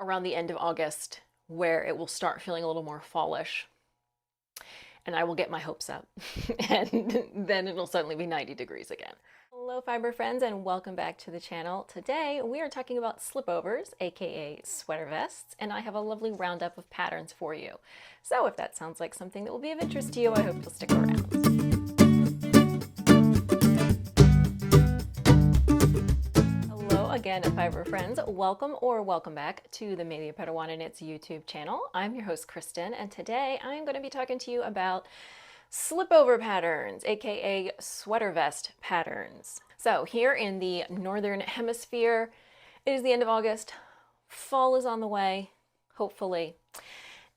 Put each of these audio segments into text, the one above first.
around the end of August where it will start feeling a little more fallish and I will get my hopes up and then it'll suddenly be 90 degrees again. Hello fiber friends and welcome back to the channel. Today we are talking about slipovers, aka sweater vests, and I have a lovely roundup of patterns for you. So if that sounds like something that will be of interest to you, I hope you'll stick around. Again, fiber friends, welcome or welcome back to the Maybe a Padawan and Its YouTube channel. I'm your host Kristen, and today I'm going to be talking to you about slipover patterns, aka sweater vest patterns. So here in the northern hemisphere, it is the end of August. Fall is on the way, hopefully.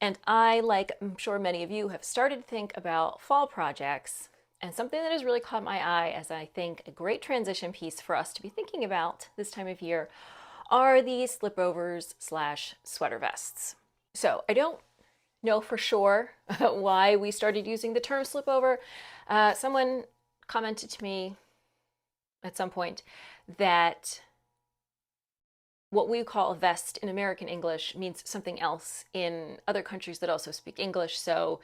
And I, like I'm sure many of you, have started to think about fall projects. And something that has really caught my eye as I think a great transition piece for us to be thinking about this time of year are these slipovers slash sweater vests. So I don't know for sure why we started using the term slipover. Someone commented to me at some point that what we call a vest in American English means something else in other countries that also speak English. So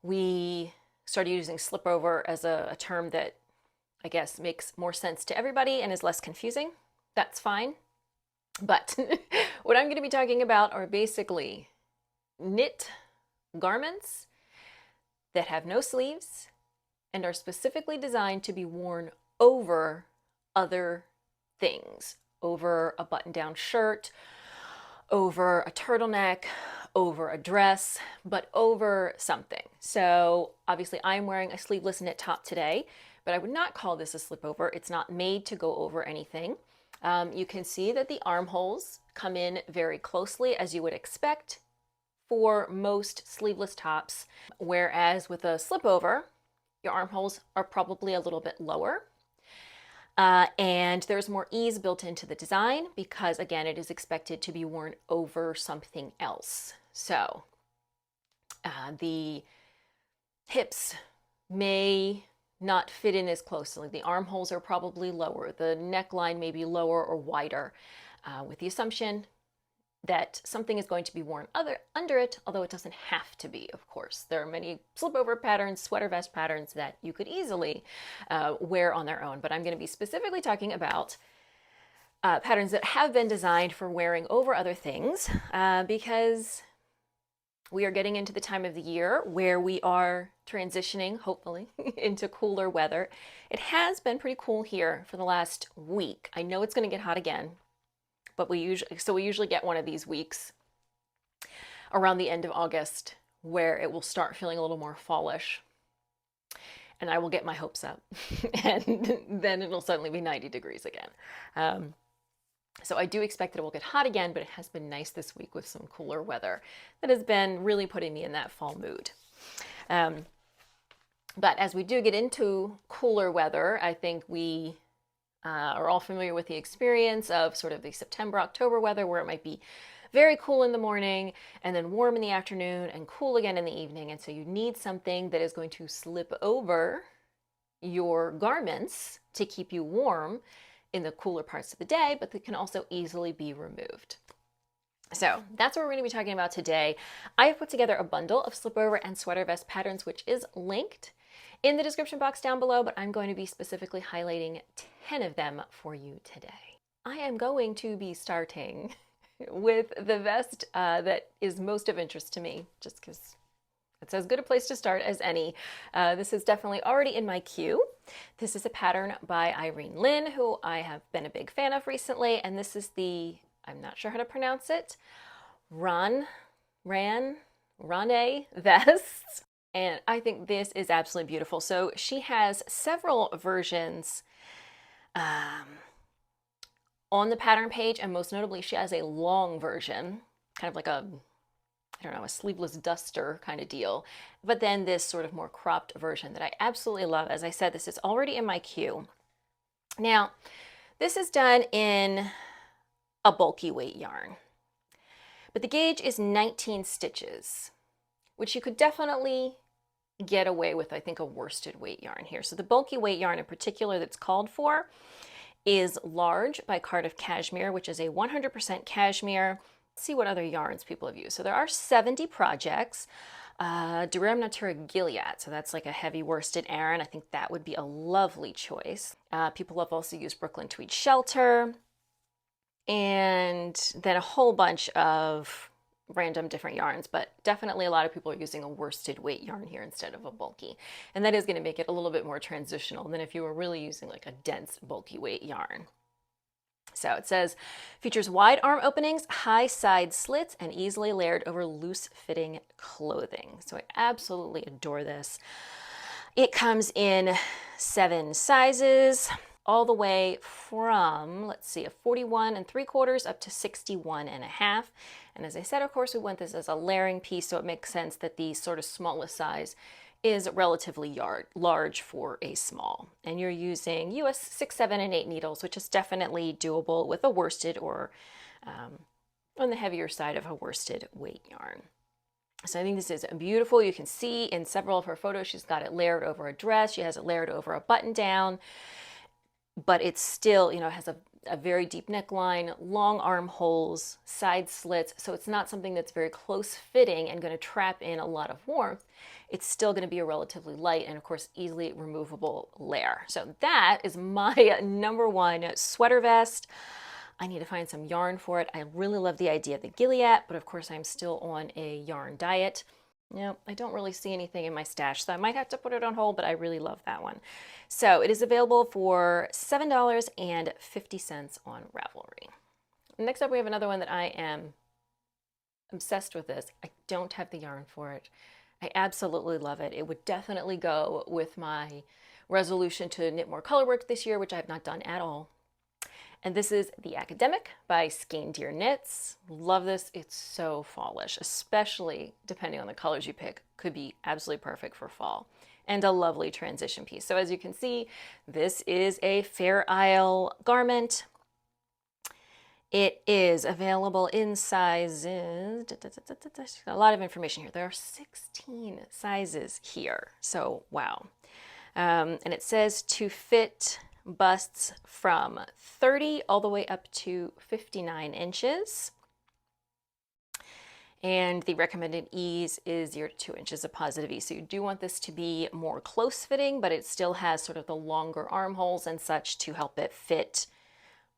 we started using slipover as a term that I guess makes more sense to everybody and is less confusing. That's fine. But what I'm going to be talking about are basically knit garments that have no sleeves and are specifically designed to be worn over other things, over a button-down shirt, over a turtleneck, over a dress, but over something. So obviously I'm wearing a sleeveless knit top today, but I would not call this a slipover. It's not made to go over anything. You can see that the armholes come in very closely, as you would expect for most sleeveless tops, whereas with a slipover, your armholes are probably a little bit lower. And there's more ease built into the design because, again, it is expected to be worn over something else. So the hips may not fit in as closely. The armholes are probably lower. The neckline may be lower or wider, with the assumption that something is going to be worn under it, although it doesn't have to be, of course. There are many slipover patterns, sweater vest patterns that you could easily wear on their own, but I'm going to be specifically talking about patterns that have been designed for wearing over other things because we are getting into the time of the year where we are transitioning, hopefully, into cooler weather. It has been pretty cool here for the last week. I know it's going to get hot again, but we usually get one of these weeks around the end of August where it will start feeling a little more fallish and I will get my hopes up and then it'll suddenly be 90 degrees again. So I do expect that it will get hot again, but it has been nice this week with some cooler weather that has been really putting me in that fall mood. But as we do get into cooler weather, I think we are all familiar with the experience of sort of the September, October weather where it might be very cool in the morning and then warm in the afternoon and cool again in the evening. And so you need something that is going to slip over your garments to keep you warm in the cooler parts of the day, but that can also easily be removed. So that's what we're going to be talking about today. I have put together a bundle of slipover and sweater vest patterns, which is linked in the description box down below, but I'm going to be specifically highlighting 10 of them for you today. I am going to be starting with the vest that is most of interest to me, just because it's as good a place to start as any. This is definitely already in my queue. This is a pattern by Irene Lynn, who I have been a big fan of recently, and this is the, I'm not sure how to pronounce it, Rane vest. And I think this is absolutely beautiful. So she has several versions on the pattern page, and most notably, she has a long version, kind of like a, I don't know, a sleeveless duster kind of deal. But then this sort of more cropped version that I absolutely love. As I said, this is already in my queue. Now, this is done in a bulky weight yarn, but the gauge is 19 stitches, which you could definitely get away with, I think, a worsted weight yarn here. So the bulky weight yarn in particular that's called for is Large by Cardiff Cashmere, which is a 100% cashmere. See what other yarns people have used. So there are 70 projects. Durham Natura Gilead, so that's like a heavy worsted Aran. I think that would be a lovely choice. People have also used Brooklyn Tweed Shelter, and then a whole bunch of random different yarns, but definitely a lot of people are using a worsted weight yarn here instead of a bulky. And that is going to make it a little bit more transitional than if you were really using like a dense bulky weight yarn. So it says, features wide arm openings, high side slits, and easily layered over loose fitting clothing. So I absolutely adore this. It comes in 7 sizes, all the way from, let's see, a 41 3/4 up to 61 1/2. And as I said, of course, we want this as a layering piece, so it makes sense that the sort of smallest size is relatively large for a small. And you're using US 6, 7, and 8 needles, which is definitely doable with a worsted or on the heavier side of a worsted weight yarn. So I think this is beautiful. You can see in several of her photos, she's got it layered over a dress. She has it layered over a button down, but it's still, you know, has a very deep neckline, long armholes, side slits. So it's not something that's very close fitting and going to trap in a lot of warmth. It's still going to be a relatively light and of course easily removable layer. So that is my #1 sweater vest. I need to find some yarn for it. I really love the idea of the Gilead, but of course I'm still on a yarn diet. I don't really see anything in my stash, so I might have to put it on hold, but I really love that one. So it is available for $7.50 on Ravelry. Next up, we have another one that I am obsessed with this. I don't have the yarn for it. I absolutely love it. It would definitely go with my resolution to knit more colorwork this year, which I have not done at all. And this is The Academic by Skein Deer Knits. Love this. It's so fallish, especially depending on the colors you pick. Could be absolutely perfect for fall. And a lovely transition piece. So as you can see, this is a Fair Isle garment. It is available in sizes, a lot of information here. There are 16 sizes here. So wow. And it says to fit busts from 30 all the way up to 59 inches. And the recommended ease is 0 to 2 inches of positive ease. So you do want this to be more close fitting, but it still has sort of the longer armholes and such to help it fit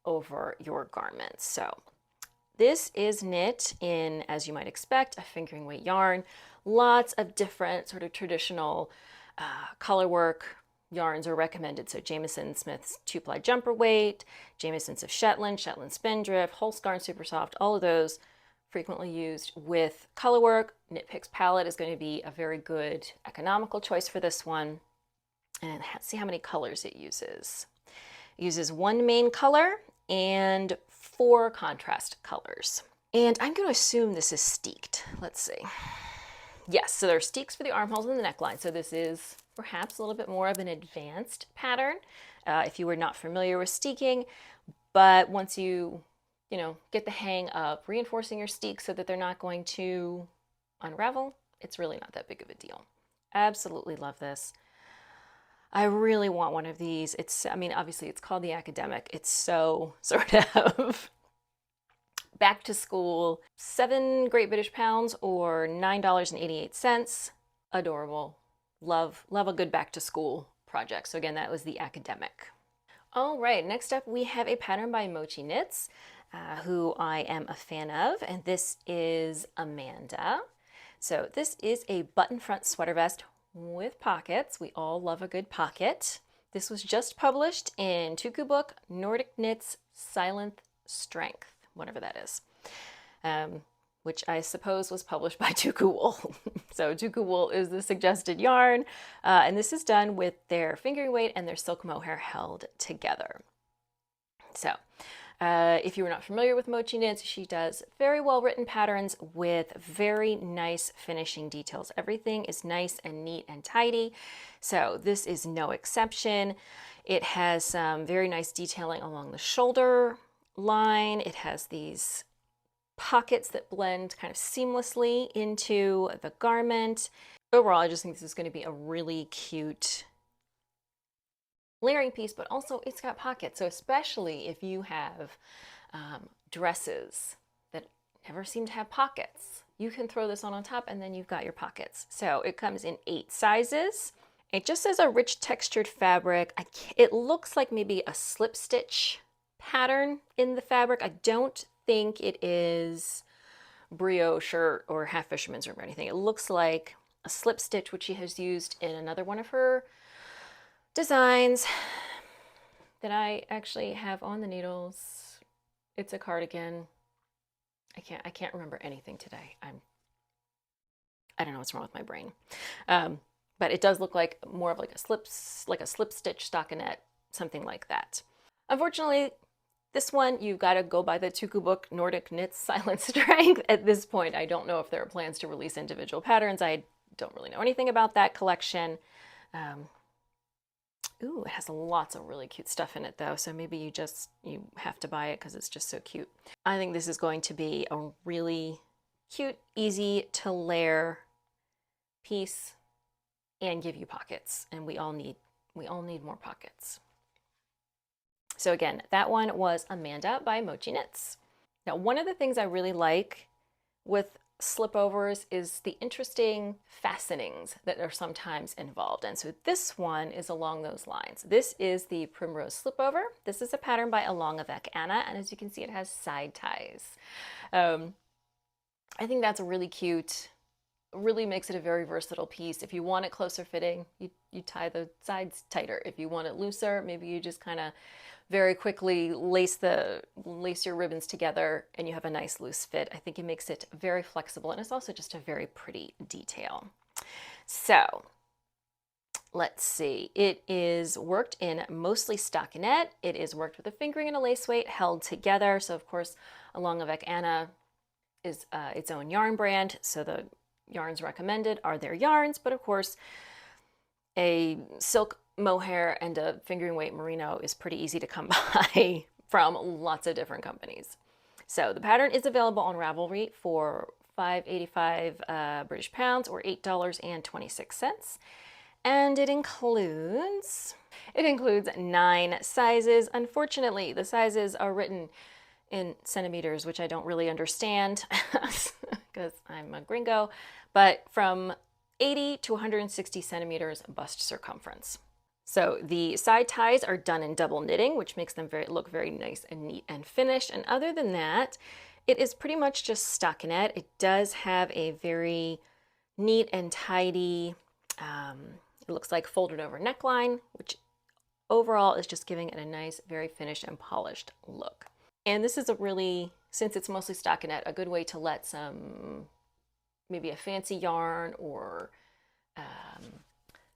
over your garments. So this is knit in, as you might expect, a fingering weight yarn. Lots of different sort of traditional colorwork yarns are recommended. So Jamieson Smith's 2-ply jumper weight, Jamieson's of Shetland, Shetland Spindrift, Holskarn Super Soft, all of those frequently used with colorwork. Knit Picks palette is going to be a very good economical choice for this one. And let's see how many colors it uses. It uses 1 main color and 4 contrast colors. And I'm going to assume this is steeked. Let's see. Yes, so there are steeks for the armholes and the neckline. So this is perhaps a little bit more of an advanced pattern if you were not familiar with steeking. But once you get the hang of reinforcing your steeks so that they're not going to unravel, it's really not that big of a deal. Absolutely love this. I really want one of these. I mean, obviously it's called The Academic. It's so sort of back to school, 7 Great British pounds or $9.88. Adorable. Love a good back to school project. So again, that was The Academic. All right, next up we have a pattern by Mochi Knits, who I am a fan of, and this is Amanda. So this is a button front sweater vest with pockets. We all love a good pocket. This was just published in Tuku Book, Nordic Knits Silent Strength, whatever that is, which I suppose was published by Tuku Wool. So Tuku Wool is the suggested yarn, and this is done with their fingering weight and their silk mohair held together. So if you were not familiar with Mochi Knits, she does very well written patterns with very nice finishing details. Everything is nice and neat and tidy. So this is no exception. It has some very nice detailing along the shoulder line. It has these pockets that blend kind of seamlessly into the garment. Overall, I just think this is going to be a really cute layering piece, but also it's got pockets. So especially if you have dresses that never seem to have pockets. You can throw this on top and then you've got your pockets. So it comes in 8 sizes. It just says a rich textured fabric. It looks like maybe a slip stitch pattern in the fabric. I don't think it is brioche or half fisherman's room or anything. It looks like a slip stitch, which she has used in another one of her designs that I actually have on the needles. It's a cardigan. I can't remember anything today. I don't know what's wrong with my brain. But it does look like more of like a slip stitch stockinette, something like that. Unfortunately, this one, you've got to go by the Tuku book, Nordic Knits Silent Strength. At this point, I don't know if there are plans to release individual patterns. I don't really know anything about that collection. Ooh, it has lots of really cute stuff in it though, so maybe you have to buy it because it's just so cute. I think this is going to be a really cute, easy to layer piece and give you pockets, and we all need more pockets. So again, that one was Amanda by Mochi Knits. Now, one of the things I really like with slipovers is the interesting fastenings that are sometimes involved. And so this one is along those lines. This is the Primrose Slipover. This is a pattern by Along avec Anna, and as you can see, it has side ties. I think that's really cute. Really makes it a very versatile piece. If you want it closer fitting, you tie the sides tighter. If you want it looser, maybe you just kind of very quickly lace your ribbons together and you have a nice loose fit. I think it makes it very flexible, and it's also just a very pretty detail. So let's see. It is worked in mostly stockinette. It is worked with a fingering and a lace weight held together. So of course, Along avec Anna is its own yarn brand. So the yarns recommended are their yarns, but of course, a silk mohair and a fingering weight merino is pretty easy to come by from lots of different companies. So the pattern is available on Ravelry for $5.85 British pounds or $8.26. And it includes 9 sizes. Unfortunately, the sizes are written in centimeters, which I don't really understand because I'm a gringo, but from 80 to 160 centimeters bust circumference. So the side ties are done in double knitting, which makes them look very nice and neat and finished. And other than that, it is pretty much just stockinette. It does have a very neat and tidy, it looks like folded over neckline, which overall is just giving it a nice, very finished and polished look. And this is a really, since it's mostly stockinette, a good way to let maybe a fancy yarn or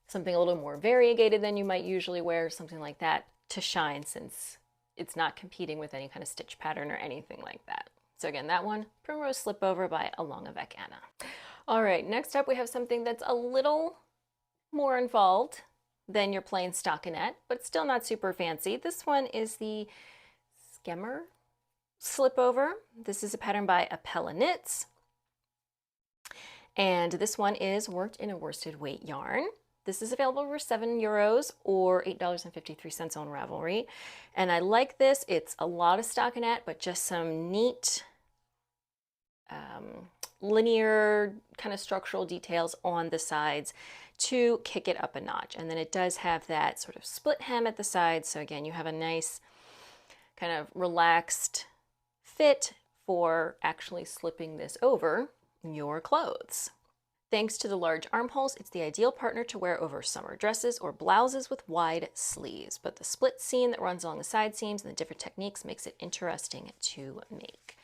something a little more variegated than you might usually wear, something like that, to shine, since it's not competing with any kind of stitch pattern or anything like that. So again, that one, Primrose Slipover by Along avec Anna. All right, next up we have something that's a little more involved than your plain stockinette, but still not super fancy. This one is the Skemmer Slipover. This is a pattern by Apella Knits. And this one is worked in a worsted weight yarn. This is available for €7 or $8.53 on Ravelry. And I like this. It's a lot of stockinette, but just some neat linear kind of structural details on the sides to kick it up a notch. And then it does have that sort of split hem at the sides. So again, you have a nice kind of relaxed fit for actually slipping this over your clothes. Thanks to the large armholes, it's the ideal partner to wear over summer dresses or blouses with wide sleeves. But the split seam that runs along the side seams and the different techniques makes it interesting to make.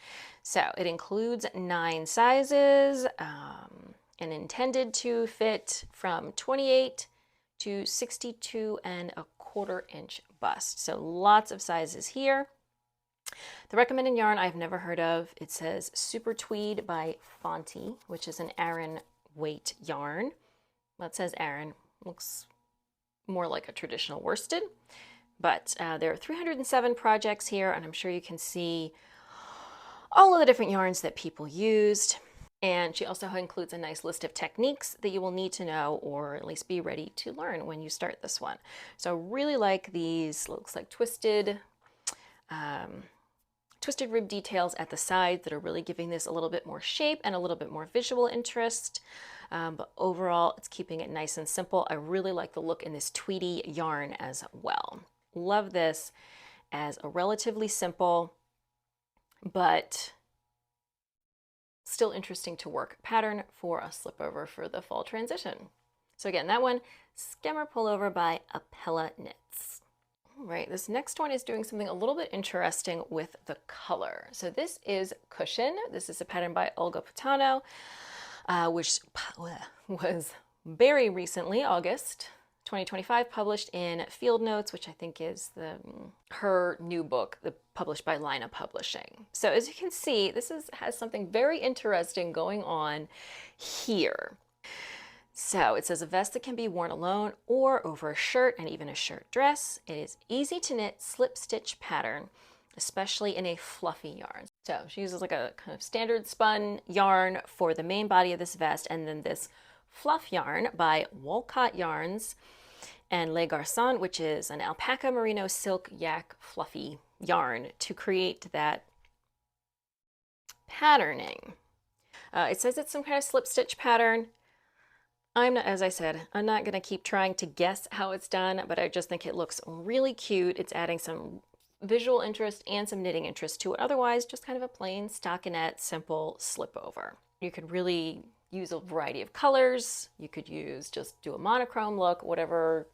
So it includes 9 sizes and intended to fit from 28 to 62¼ inch bust. So lots of sizes here. The recommended yarn I've never heard of. It says Super Tweed by Fonte, which is an Aran weight yarn. Well, it says Aran, looks more like a traditional worsted, but there are 307 projects here, and I'm sure you can see all of the different yarns that people used. And she also includes a nice list of techniques that you will need to know, or at least be ready to learn when you start this one. So I really like these, looks like twisted twisted rib details at the sides that are really giving this a little bit more shape and a little bit more visual interest. But overall, it's keeping it nice and simple. I really like the look in this tweedy yarn as well. Love this as a relatively simple, but still interesting to work pattern for a slipover for the fall transition. So again, that one, Skimmer Pullover by Apella Knits. All right, this next one is doing something a little bit interesting with the color. So this is Cushion. This is a pattern by Olga Patano, which was very recently, August 2025, published in Field Notes, which I think is her new book, published by Lina Publishing. So as you can see, this has something very interesting going on here. So it says a vest that can be worn alone or over a shirt and even a shirt dress. It is easy to knit slip stitch pattern, especially in a fluffy yarn. So she uses like a kind of standard spun yarn for the main body of this vest, and then this fluff yarn by Walcott Yarns and Les Garçons, which is an alpaca merino silk yak fluffy yarn to create that patterning. It says it's some kind of slip stitch pattern. I'm not, as I said, I'm not going to keep trying to guess how it's done, but I just think it looks really cute. It's adding some visual interest and some knitting interest to it. Otherwise, just kind of a plain stockinette, simple slip over. You could really use a variety of colors. You could just do a monochrome look, whatever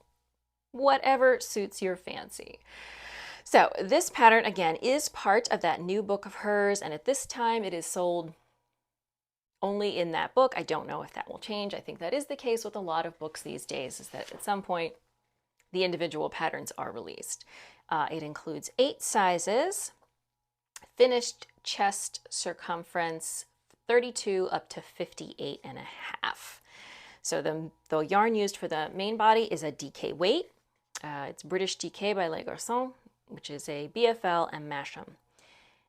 suits your fancy. So this pattern, again, is part of that new book of hers, and at this time it is sold only in that book. I don't know if that will change. I think that is the case with a lot of books these days, is that at some point the individual patterns are released. It includes 8 sizes, finished chest circumference 32 up to 58 and a half. So the yarn used for the main body is a DK weight. It's British DK by Les Garçons, which is a BFL and Masham.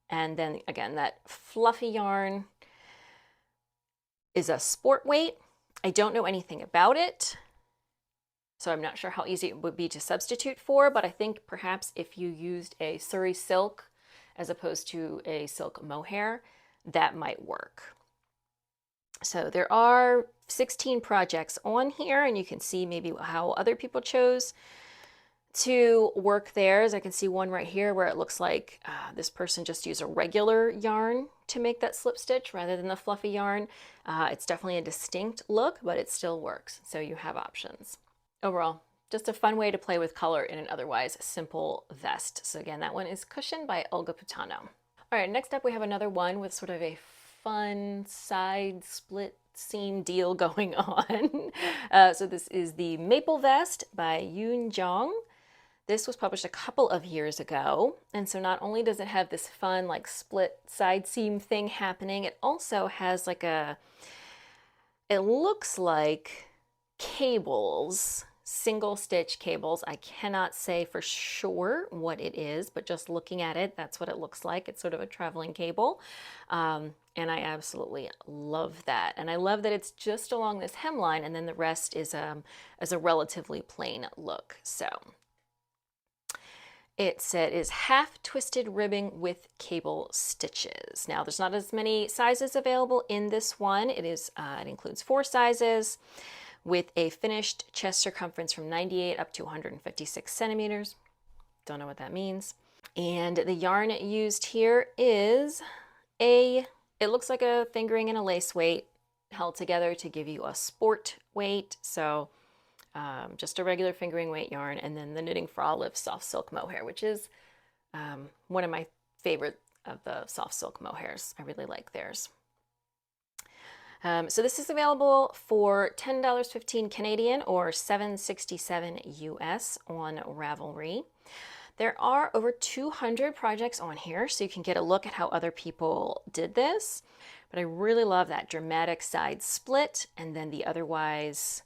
And then again, that fluffy yarn is a sport weight. I don't know anything about it, so I'm not sure how easy it would be to substitute for, but I think perhaps if you used a Surrey silk as opposed to a silk mohair, that might work. So there are 16 projects on here, and you can see maybe how other people chose to work theirs. I can see one right here where it looks like this person just used a regular yarn to make that slip stitch rather than the fluffy yarn. It's definitely a distinct look, but it still works, so you have options. Overall, just a fun way to play with color in an otherwise simple vest. So again, that one is Cushion by Olga Patano. All right, next up we have another one with sort of a fun side split seam deal going on. So this is the Maple Vest by Yoon Jong. This was published a couple of years ago, and so not only does it have this fun like split side seam thing happening, it also has like it looks like cables, single stitch cables. I cannot say for sure what it is, but just looking at it, that's what it looks like. It's sort of a traveling cable, and I absolutely love that. And I love that it's just along this hemline, and then the rest is a relatively plain look. So it is half twisted ribbing with cable stitches. Now there's not as many sizes available in this one. It includes 4 sizes with a finished chest circumference from 98 up to 156 centimeters. Don't know what that means. And the yarn used here is it looks like a fingering and a lace weight held together to give you a sport weight. So just a regular fingering weight yarn, and then the Knitting for Olive soft silk mohair, which is one of my favorite of the soft silk mohairs. I really like theirs. So this is available for $10.15 Canadian or $7.67 US on Ravelry. There are over 200 projects on here, so you can get a look at how other people did this. But I really love that dramatic side split, and then the otherwise,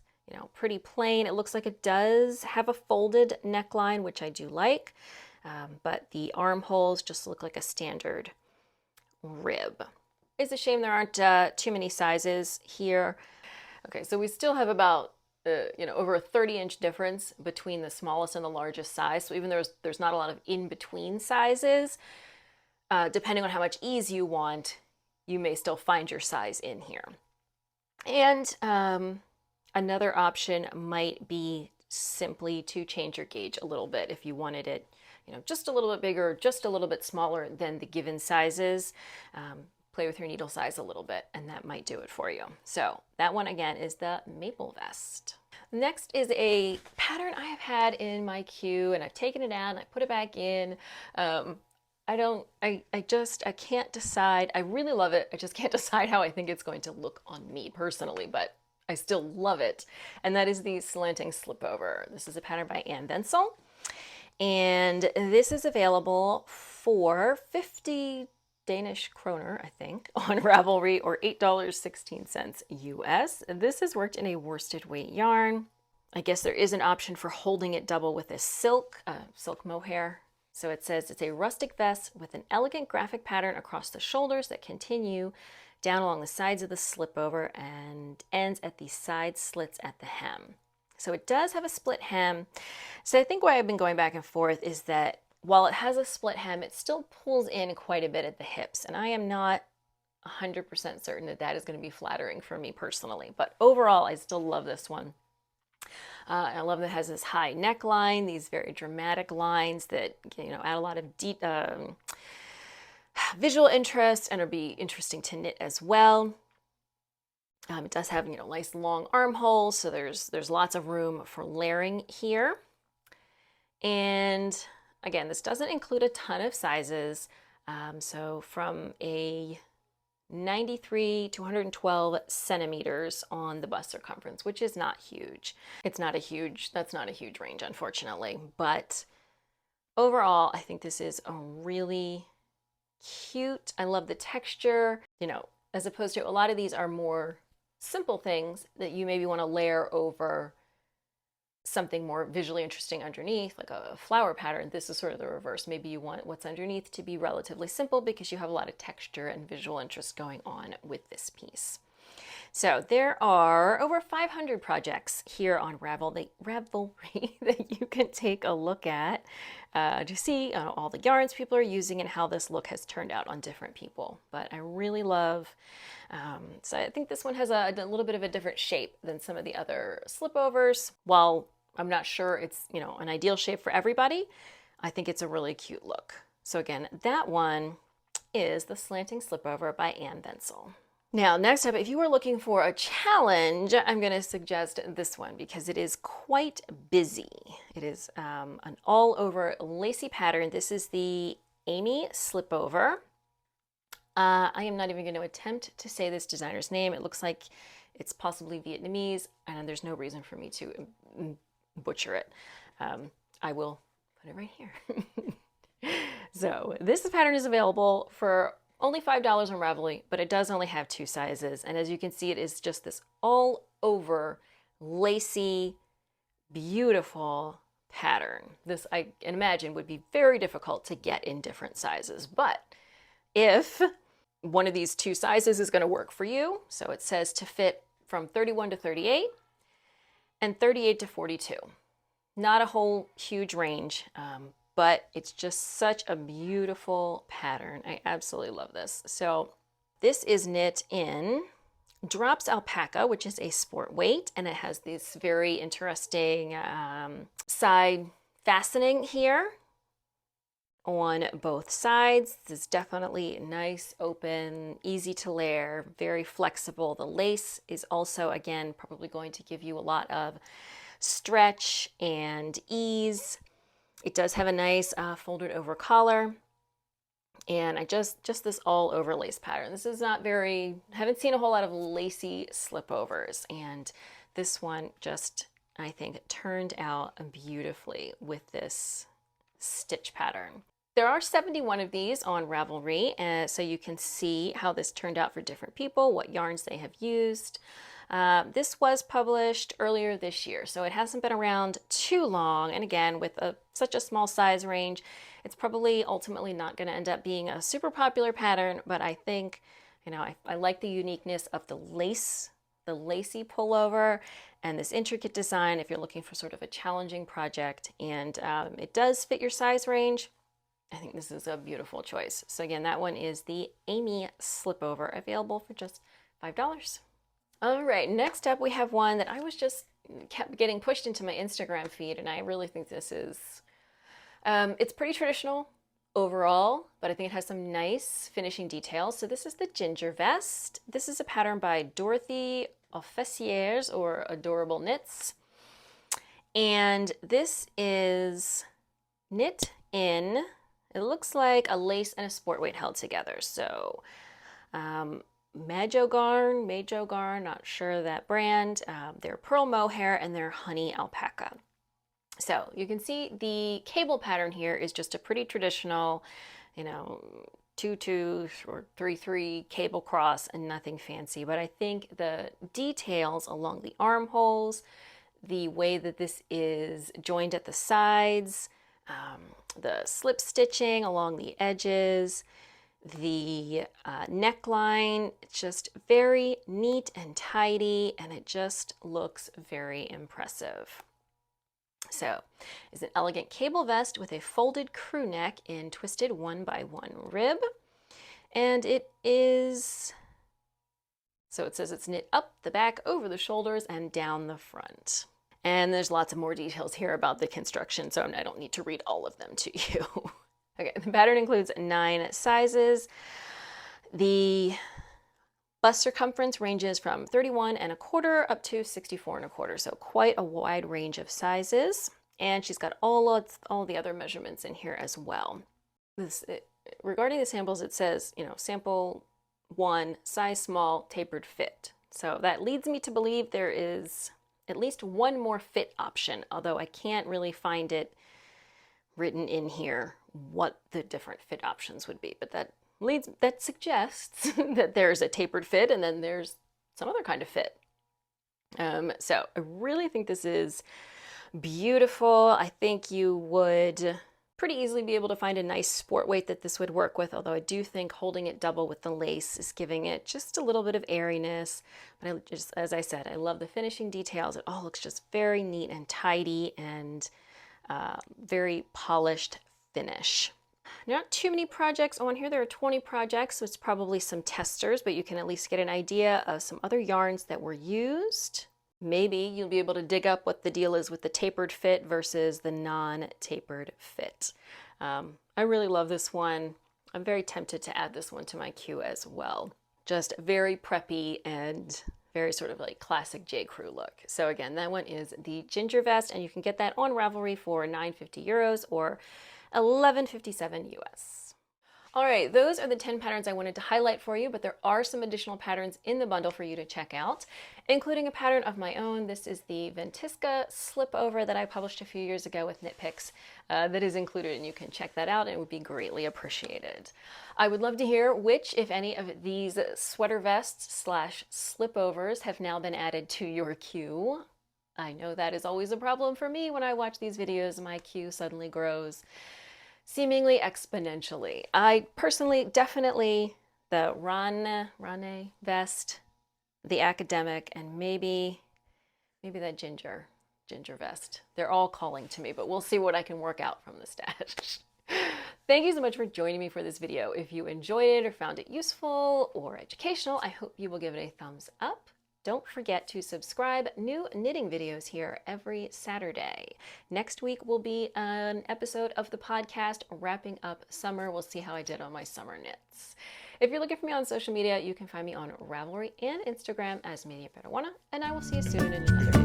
pretty plain. It looks like it does have a folded neckline, which I do like, but the armholes just look like a standard rib. It's a shame there aren't too many sizes here. Okay, so we still have about over a 30-inch difference between the smallest and the largest size. So even there's not a lot of in-between sizes, depending on how much ease you want, you may still find your size in here. And another option might be simply to change your gauge a little bit if you wanted it, just a little bit bigger, just a little bit smaller than the given sizes. Play with your needle size a little bit, and that might do it for you. So that one again is the maple vest. Next is a pattern I have had in my queue, and I've taken it out and I put it back in. I can't decide. I really love it. I just can't decide how I think it's going to look on me personally, but I still love it. And that is the slanting slipover. This is a pattern by Ann Wenzel. And this is available for 50 Danish kroner, I think, on Ravelry, or $8.16 US. This is worked in a worsted weight yarn. I guess there is an option for holding it double with a silk mohair. So it says it's a rustic vest with an elegant graphic pattern across the shoulders that continue down along the sides of the slipover and ends at the side slits at the hem. So it does have a split hem. So I think why I've been going back and forth is that while it has a split hem, it still pulls in quite a bit at the hips. And I am not 100% certain that that is going to be flattering for me personally. But overall, I still love this one. I love that it has this high neckline, these very dramatic lines that add a lot of visual interest and will be interesting to knit as well. It does have nice long armholes, so there's lots of room for layering here. And again, this doesn't include a ton of sizes, so from a 93 to 112 centimeters on the bust circumference, which is not huge. That's not a huge range, unfortunately. But overall, I think this is a really cute. I love the texture, as opposed to a lot of these are more simple things that you maybe want to layer over something more visually interesting underneath, like a flower pattern. This is sort of the reverse. Maybe you want what's underneath to be relatively simple because you have a lot of texture and visual interest going on with this piece. So there are over 500 projects here on Ravelry that you can take a look at to see all the yarns people are using and how this look has turned out on different people. But I really love, so I think this one has a little bit of a different shape than some of the other slipovers. While I'm not sure it's an ideal shape for everybody, I think it's a really cute look. So again, that one is the Slanting Slipover by Ann Wenzel. Now, next up, if you are looking for a challenge, I'm going to suggest this one because it is quite busy. It is an all-over lacy pattern. This is the Amy Slipover. I am not even going to attempt to say this designer's name. It looks like it's possibly Vietnamese, and there's no reason for me to butcher it. I will put it right here. So this pattern is available for only $5 on Ravelry, but it does only have 2 sizes. And as you can see, it is just this all over lacy, beautiful pattern. This, I imagine, would be very difficult to get in different sizes. But if one of these 2 sizes is going to work for you, so it says to fit from 31 to 38 and 38 to 42. Not a whole huge range, but it's just such a beautiful pattern. I absolutely love this. So this is knit in Drops Alpaca, which is a sport weight, and it has this very interesting side fastening here on both sides. This is definitely nice, open, easy to layer, very flexible. The lace is also, again, probably going to give you a lot of stretch and ease. It does have a nice folded over collar, and I just this all over lace pattern. This is not very, haven't seen a whole lot of lacy slipovers, and this one just, I think, turned out beautifully with this stitch pattern. There are 71 of these on Ravelry, so you can see how this turned out for different people, what yarns they have used. This was published earlier this year, so it hasn't been around too long. And again, with such a small size range, it's probably ultimately not going to end up being a super popular pattern, but I think, I like the uniqueness of the lace, the lacy pullover, and this intricate design if you're looking for sort of a challenging project. And it does fit your size range. I think this is a beautiful choice. So again, that one is the Amy Slipover, available for just $5. All right, next up we have one that I was just kept getting pushed into my Instagram feed, and I really think this is, it's pretty traditional overall, but I think it has some nice finishing details. So this is the Ginger Vest. This is a pattern by Dorothy Officiers, or Adorable Knits. And this is knit in, it looks like a lace and a sport weight held together. So Majo garn, not sure that brand. They're pearl mohair and they're honey alpaca. So you can see the cable pattern here is just a pretty traditional, 2-2 or 3-3 cable cross and nothing fancy. But I think the details along the armholes, the way that this is joined at the sides, the slip stitching along the edges, the neckline, it's just very neat and tidy, and it just looks very impressive. So it's an elegant cable vest with a folded crew neck in twisted 1x1 rib. And it is, so it says it's knit up the back, over the shoulders, and down the front. And there's lots of more details here about the construction, so I don't need to read all of them to you. Okay, the pattern includes 9 sizes. The bust circumference ranges from 31¼ up to 64¼ so quite a wide range of sizes. And she's got all the other measurements in here as well. Regarding the samples, it says, sample 1, size small, tapered fit. So that leads me to believe there is at least one more fit option, although I can't really find it written in here what the different fit options would be. But that suggests that there's a tapered fit and then there's some other kind of fit. So I really think this is beautiful. I think you would pretty easily be able to find a nice sport weight that this would work with, although I do think holding it double with the lace is giving it just a little bit of airiness. But as I said, I love the finishing details. It all looks just very neat and tidy and very polished finish. Not too many projects on here. There are 20 projects, so it's probably some testers, but you can at least get an idea of some other yarns that were used. Maybe you'll be able to dig up what the deal is with the tapered fit versus the non-tapered fit. I really love this one. I'm very tempted to add this one to my queue as well. Just very preppy and very sort of like classic J. Crew look. So again, that one is the Ginger Vest, and you can get that on Ravelry for €9.50 or $11.57 US. All right, those are the 10 patterns I wanted to highlight for you, but there are some additional patterns in the bundle for you to check out, including a pattern of my own. This is the Ventisca Slipover that I published a few years ago with Knit Picks that is included, and you can check that out, and it would be greatly appreciated. I would love to hear which, if any, of these sweater vests / slipovers have now been added to your queue. I know that is always a problem for me when I watch these videos. My queue suddenly grows seemingly exponentially. I personally, definitely the Rane vest, the academic, and maybe that ginger vest. They're all calling to me, but we'll see what I can work out from the stash. Thank you so much for joining me for this video. If you enjoyed it or found it useful or educational, I hope you will give it a thumbs up. Don't forget to subscribe. New knitting videos here every Saturday. Next week will be an episode of the podcast wrapping up summer. We'll see how I did on my summer knits. If you're looking for me on social media, you can find me on Ravelry and Instagram as Media Padawana, and I will see you soon in another video.